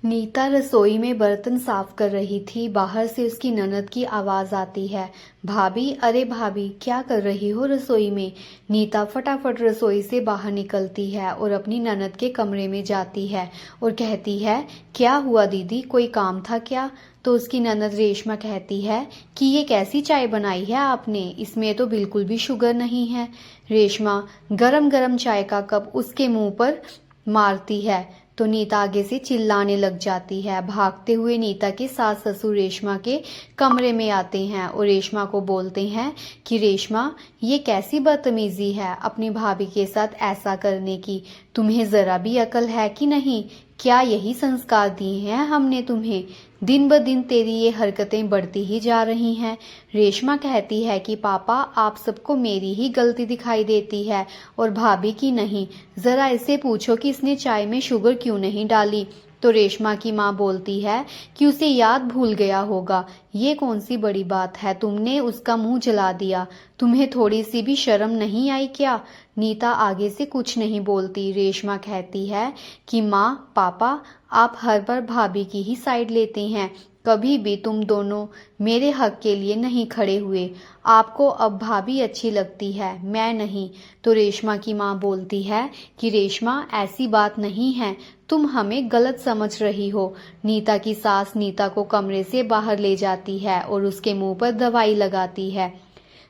नीता रसोई में बर्तन साफ कर रही थी। बाहर से उसकी ननद की आवाज आती है, भाभी, अरे भाभी, क्या कर रही हो रसोई में। नीता फटाफट रसोई से बाहर निकलती है और अपनी ननद के कमरे में जाती है और कहती है, क्या हुआ दीदी, कोई काम था क्या। तो उसकी ननद रेशमा कहती है कि ये कैसी चाय बनाई है आपने, इसमें तो बिल्कुल भी शुगर नहीं है। रेशमा गरम गरम चाय का कप उसके मुंह पर मारती है तो नीता आगे से चिल्लाने लग जाती है। भागते हुए नीता के सास ससुर रेशमा के कमरे में आते हैं और रेशमा को बोलते हैं कि रेशमा, ये कैसी बदतमीजी है अपनी भाभी के साथ ऐसा करने की, तुम्हें जरा भी अकल है कि नहीं। क्या यही संस्कार दिए हैं हमने तुम्हें। दिन ब दिन तेरी ये हरकतें बढ़ती ही जा रही हैं। रेशमा कहती है कि पापा, आप सबको मेरी ही गलती दिखाई देती है और भाभी की नहीं। जरा इससे पूछो कि इसने चाय में शुगर क्यों नहीं डाली। तो रेशमा की माँ बोलती है कि उसे याद भूल गया होगा। ये कौन सी बड़ी बात है, तुमने उसका मुंह जला दिया, तुम्हें थोड़ी सी भी शर्म नहीं आई क्या। नीता आगे से कुछ नहीं बोलती। रेशमा कहती है कि माँ, पापा, आप हर बार भाभी की ही साइड लेते हैं, कभी भी तुम दोनों मेरे हक के लिए नहीं खड़े हुए। आपको अब भाभी अच्छी लगती है, मैं नहीं। तो रेशमा की माँ बोलती है कि रेशमा, ऐसी बात नहीं है, तुम हमें गलत समझ रही हो। नीता की सास नीता को कमरे से बाहर ले जाती है और उसके मुंह पर दवाई लगाती है।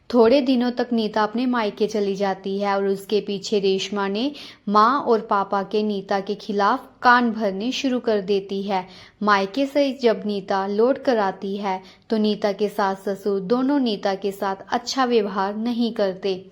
थोड़े दिनों तक नीता अपने मायके चली जाती है और उसके पीछे रेशमा ने माँ और पापा के नीता के खिलाफ कान भरने शुरू कर देती है। मायके से जब नीता लौट कर आती है तो नीता के सास ससुर दोनों नीता के साथ अच्छा व्यवहार नहीं करते।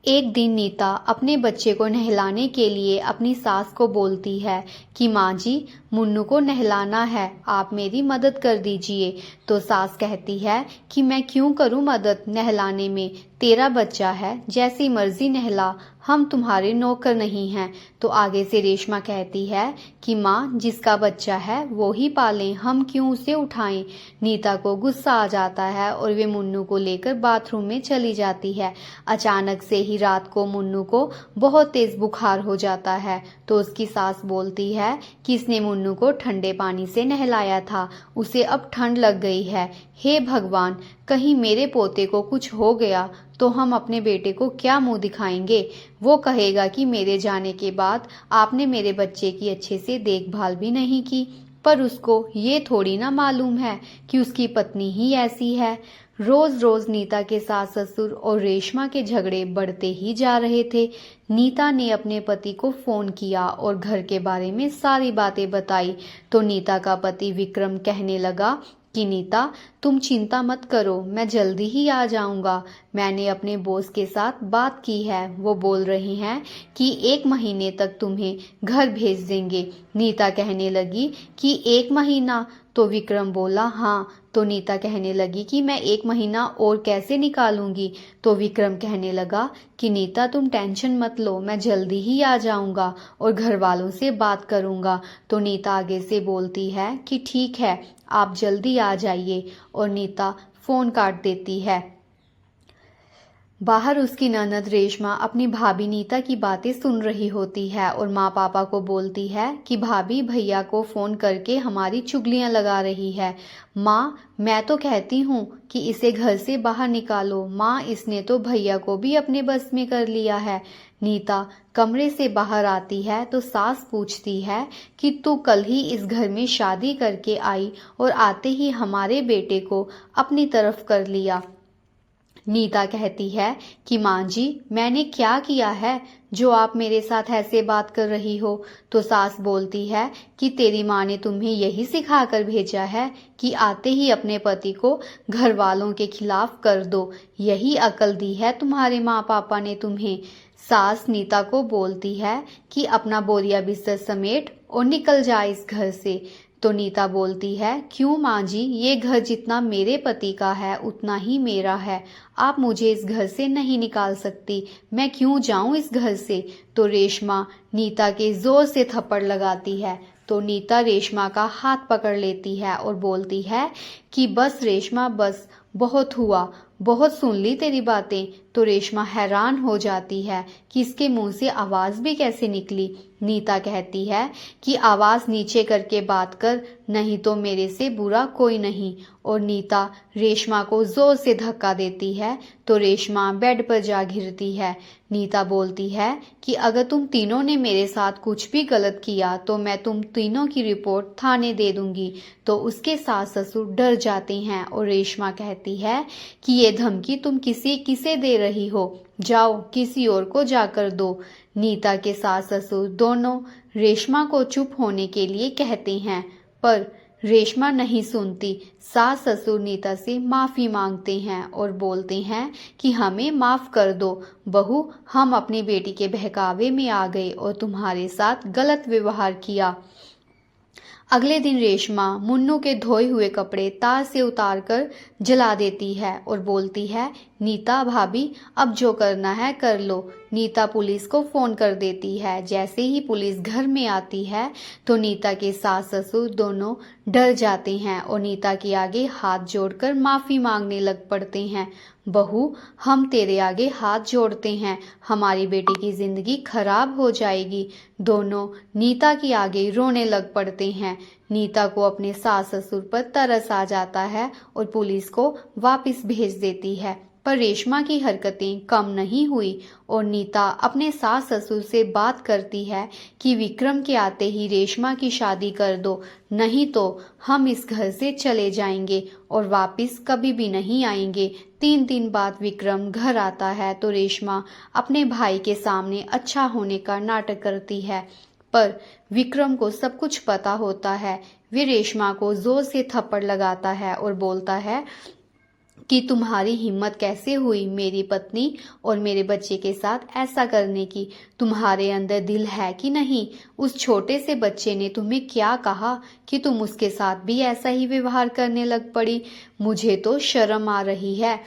एक दिन नीता अपने बच्चे को नहलाने के लिए अपनी सास को बोलती है कि माँ जी, मुन्नू को नहलाना है, आप मेरी मदद कर दीजिए। तो सास कहती है कि मैं क्यों करूँ मदद नहलाने में, तेरा बच्चा है, जैसी मर्जी नहला, हम तुम्हारे नौकर नहीं हैं। तो आगे से रेशमा कहती है कि माँ, जिसका बच्चा है वो ही पालें, हम क्यों उसे उठाएं। नीता को गुस्सा आ जाता है और वे मुन्नू को लेकर बाथरूम में चली जाती है। अचानक से ही रात को मुन्नू को बहुत तेज बुखार हो जाता है तो उसकी सास बोलती है कि इसने मुन्नू को ठंडे पानी से नहलाया था, उसे अब ठंड लग गई है। हे भगवान, कहीं मेरे पोते को कुछ हो गया तो हम अपने बेटे को क्या मुंह दिखाएंगे। वो कहेगा कि मेरे जाने के बाद आपने मेरे बच्चे की अच्छे से देखभाल भी नहीं की। पर उसको ये थोड़ी ना मालूम है कि उसकी पत्नी ही ऐसी है। रोज रोज नीता के सास ससुर और रेशमा के झगड़े बढ़ते ही जा रहे थे। नीता ने अपने पति को फोन किया और घर के बारे में सारी बातें बताई तो नीता का पति विक्रम कहने लगा कि नीता, तुम चिंता मत करो, मैं जल्दी ही आ जाऊंगा। मैंने अपने बॉस के साथ बात की है, वो बोल रहे हैं कि 1 महीने तक तुम्हें घर भेज देंगे। नीता कहने लगी कि 1 महीना। तो विक्रम बोला हाँ। तो नीता कहने लगी कि मैं 1 महीना और कैसे निकालूंगी। तो विक्रम कहने लगा कि नीता, तुम टेंशन मत लो, मैं जल्दी ही आ जाऊंगा और घर वालों से बात करूंगा। तो नीता आगे से बोलती है कि ठीक है, आप जल्दी आ जाइए और नीता फोन काट देती है। बाहर उसकी ननद रेशमा अपनी भाभी नीता की बातें सुन रही होती है और माँ पापा को बोलती है कि भाभी भैया को फोन करके हमारी चुगलियां लगा रही है। माँ, मैं तो कहती हूँ कि इसे घर से बाहर निकालो। माँ, इसने तो भैया को भी अपने बस में कर लिया है। नीता कमरे से बाहर आती है तो सास पूछती है कि तू कल ही इस घर में शादी करके आई और आते ही हमारे बेटे को अपनी तरफ कर लिया। नीता कहती है कि माँ जी, मैंने क्या किया है जो आप मेरे साथ ऐसे बात कर रही हो। तो सास बोलती है कि तेरी माँ ने तुम्हें यही सिखा कर भेजा है कि आते ही अपने पति को घर वालों के खिलाफ कर दो, यही अकल दी है तुम्हारे माँ पापा ने तुम्हें। सास नीता को बोलती है कि अपना बोरिया बिस्तर समेट और निकल जा इस घर से। तो नीता बोलती है, क्यों माँ जी, ये घर जितना मेरे पति का है उतना ही मेरा है, आप मुझे इस घर से नहीं निकाल सकती, मैं क्यों जाऊं इस घर से। तो रेशमा नीता के जोर से थप्पड़ लगाती है तो नीता रेशमा का हाथ पकड़ लेती है और बोलती है कि बस रेशमा, बस, बहुत हुआ, बहुत सुन ली तेरी बातें। तो रेशमा हैरान हो जाती है कि इसके मुंह से आवाज भी कैसे निकली। नीता कहती है कि आवाज नीचे करके बात कर, नहीं तो मेरे से बुरा कोई नहीं। और नीता रेशमा को जोर से धक्का देती है तो रेशमा बेड पर जा गिरती है। नीता बोलती है कि अगर तुम तीनों ने मेरे साथ कुछ भी गलत किया तो मैं तुम तीनों की रिपोर्ट थाने दे दूंगी। तो उसके सास ससुर डर जाते हैं और रेशमा कहती है कि ये धमकी तुम किसे दे रही हो, जाओ किसी और को जाकर दो। नीता के सास ससुर दोनों रेशमा को चुप होने के लिए कहते हैं, पर रेशमा नहीं सुनती। सास ससुर नीता से माफी मांगते हैं और बोलते हैं कि हमें माफ कर दो बहू, हम अपनी बेटी के बहकावे में आ गए और तुम्हारे साथ गलत व्यवहार किया। अगले दिन रेशमा मुन्नू के धोए हुए कपड़े तार से उतारकर जला देती है और बोलती है, नीता भाभी अब जो करना है कर लो। नीता पुलिस को फोन कर देती है। जैसे ही पुलिस घर में आती है तो नीता के सास ससुर दोनों डर जाते हैं और नीता के आगे हाथ जोड़कर माफी मांगने लग पड़ते हैं। बहू, हम तेरे आगे हाथ जोड़ते हैं, हमारी बेटी की जिंदगी खराब हो जाएगी। दोनों नीता के आगे रोने लग पड़ते हैं। नीता को अपने सास ससुर पर तरस आ जाता है और पुलिस को वापस भेज देती है। पर रेशमा की हरकतें कम नहीं हुई और नीता अपने सास ससुर से बात करती है कि विक्रम के आते ही रेशमा की शादी कर दो, नहीं तो हम इस घर से चले जाएंगे और वापस कभी भी नहीं आएंगे। 3 दिन बाद विक्रम घर आता है तो रेशमा अपने भाई के सामने अच्छा होने का नाटक करती है, पर विक्रम को सब कुछ पता होता है। वे रेशमा को जोर से थप्पड़ लगाता है और बोलता है कि तुम्हारी हिम्मत कैसे हुई मेरी पत्नी और मेरे बच्चे के साथ ऐसा करने की? तुम्हारे अंदर दिल है कि नहीं? उस छोटे से बच्चे ने तुम्हें क्या कहा कि तुम उसके साथ भी ऐसा ही व्यवहार करने लग पड़ी? मुझे तो शर्म आ रही है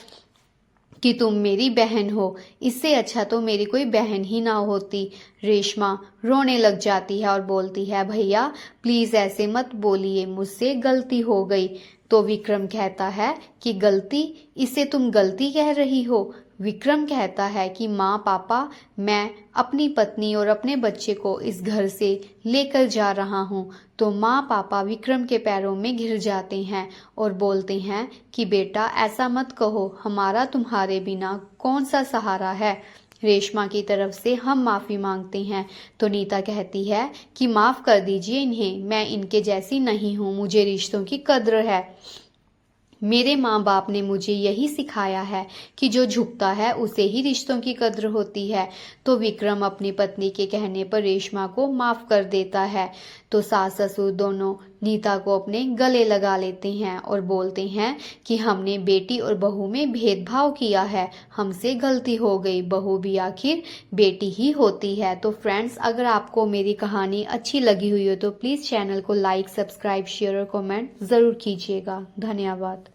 कि तुम मेरी बहन हो। इससे अच्छा तो मेरी कोई बहन ही ना होती। रेशमा रोने लग जाती है और बोलती है, भैया प्लीज ऐसे मत बोलिए, मुझसे गलती हो गई। तो विक्रम कहता है कि गलती? इसे तुम गलती कह रही हो? विक्रम कहता है कि माँ पापा, मैं अपनी पत्नी और अपने बच्चे को इस घर से लेकर जा रहा हूँ। तो माँ पापा विक्रम के पैरों में गिर जाते हैं और बोलते हैं कि बेटा ऐसा मत कहो, हमारा तुम्हारे बिना कौन सा सहारा है। रेशमा की तरफ से हम माफी मांगते हैं तो नीता कहती है कि माफ कर दीजिए इन्हें, मैं इनके जैसी नहीं हूँ, मुझे रिश्तों की कद्र है। मेरे माँ बाप ने मुझे यही सिखाया है कि जो झुकता है उसे ही रिश्तों की कद्र होती है। तो विक्रम अपनी पत्नी के कहने पर रेशमा को माफ कर देता है। तो सास ससुर दोनों नीता को अपने गले लगा लेते हैं और बोलते हैं कि हमने बेटी और बहू में भेदभाव किया है, हमसे गलती हो गई, बहू भी आखिर बेटी ही होती है। तो फ्रेंड्स, अगर आपको मेरी कहानी अच्छी लगी हुई हो तो प्लीज़ चैनल को लाइक, सब्सक्राइब, शेयर और कमेंट ज़रूर कीजिएगा। धन्यवाद।